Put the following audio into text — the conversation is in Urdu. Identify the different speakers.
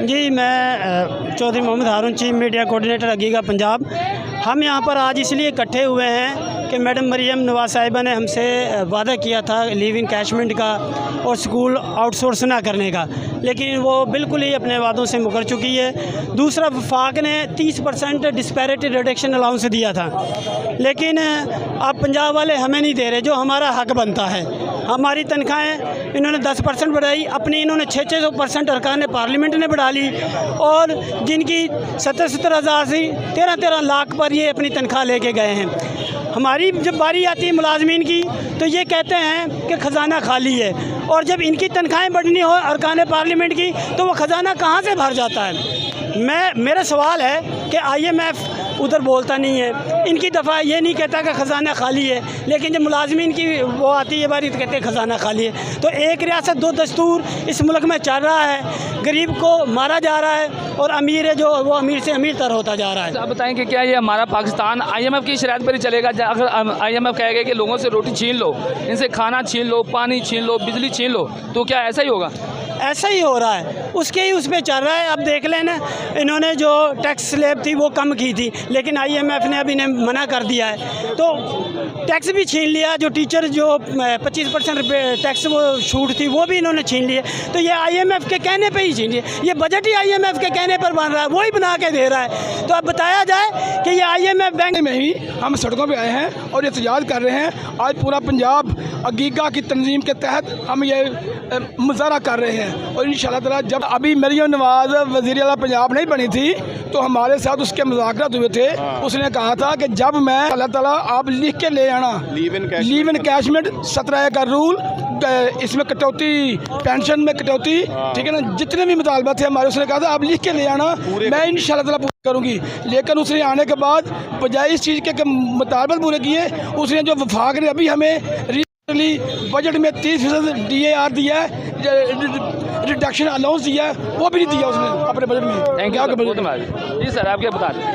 Speaker 1: جی میں چودھری محمد ہارون چیف میڈیا کوآرڈینیٹر عقیقہ پنجاب. ہم یہاں پر آج اس لیے اکٹھے ہوئے ہیں کہ میڈم مریم نواز صاحبہ نے ہم سے وعدہ کیا تھا لیو ان کیشمنٹ کا اور اسکول آؤٹ سورس نہ کرنے کا، لیکن وہ بالکل ہی اپنے وعدوں سے مکر چکی ہے. دوسرا وفاق نے 30% ڈسپیرٹی ریڈکشن الاؤنس دیا تھا، لیکن اب پنجاب والے ہمیں نہیں دے رہے جو ہمارا حق بنتا ہے. ہماری تنخواہیں انہوں نے 10% بڑھائی، اپنی انہوں نے 600% ارکان پارلیمنٹ نے بڑھا لی، اور جن کی 70 ہزار سے 13 لاکھ پر یہ اپنی تنخواہ لے کے گئے ہیں. ہماری جب باری آتی ہے ملازمین کی تو یہ کہتے ہیں کہ خزانہ خالی ہے، اور جب ان کی تنخواہیں بڑھنی ہو ارکان پارلیمنٹ کی تو وہ خزانہ کہاں سے بھر جاتا ہے. میرا سوال ہے کہ IMF ادھر بولتا نہیں ہے، ان کی دفعہ یہ نہیں کہتا کہ خزانہ خالی ہے، لیکن جب ملازمین کی وہ آتی ہے باری تو کہتے ہیں خزانہ خالی ہے. تو ایک ریاست دو دستور اس ملک میں چل رہا ہے، غریب کو مارا جا رہا ہے اور امیر ہے جو وہ امیر سے امیر تر ہوتا جا رہا ہے.
Speaker 2: آپ بتائیں کہ کیا یہ ہمارا پاکستان IMF کی شرائط پر ہی چلے گا؟ اگر IMF کہے گا کہ لوگوں سے روٹی چھین لو، ان سے کھانا چھین لو، پانی چھین لو، بجلی چھین لو، تو کیا ایسا ہی ہوگا؟ ایسا
Speaker 1: ہی ہو رہا ہے، اس پہ چل رہا ہے. اب دیکھ لیں نا، انہوں نے جو ٹیکس سلیب تھی وہ کم کی تھی، لیکن IMF نے اب انہیں منع کر دیا ہے، تو ٹیکس بھی چھین لیا. جو ٹیچر جو 25% ٹیکس وہ چھوٹ تھی وہ بھی انہوں نے چھین لی ہے. تو یہ IMF کے کہنے پہ ہی چھین لیے، یہ بجٹ ہی IMF کے کہنے پر بن رہا ہے، وہی بنا کے دے رہا ہے. تو اب بتایا جائے کہ یہ IMF بینک
Speaker 3: میں ہی ہم سڑکوں پہ آئے ہیں اور احتجاج کر رہے ہیں. آج پورا پنجاب عقیقہ کی تنظیم کے تحت ہم یہ مظاہرہ کر رہے ہیں، اور انشاءاللہ تعالی جب ابھی مریم نواز وزیر اعلیٰ پنجاب نہیں بنی تھی تو ہمارے ساتھ اس کے مذاکرات ہوئے تھے. اس نے کہا تھا کہ جب میں اللہ تعالیٰ آپ لکھ کے لے آنا لیو ان کیشمنٹ 17A کا رول، اس میں کٹوتی، پینشن میں کٹوتی، ٹھیک ہے نا، جتنے بھی مطالبات تھے ہمارے، اس نے کہا تھا آپ لکھ کے لے آنا، میں انشاءاللہ تعالیٰ پورا کروں گی. لیکن اس نے آنے کے بعد بجائے اس چیز کے کہ مطالبات پورے کیے، اس نے جو وفاق نے ابھی ہمیں بجٹ میں 30% DAR دیا ہے، ریڈکشن الاؤنس دیا ہے، وہ بھی نہیں دیا اس نے اپنے بجٹ میں.
Speaker 2: Thank you. جی سر، آپ کیا بتا رہے ہیں؟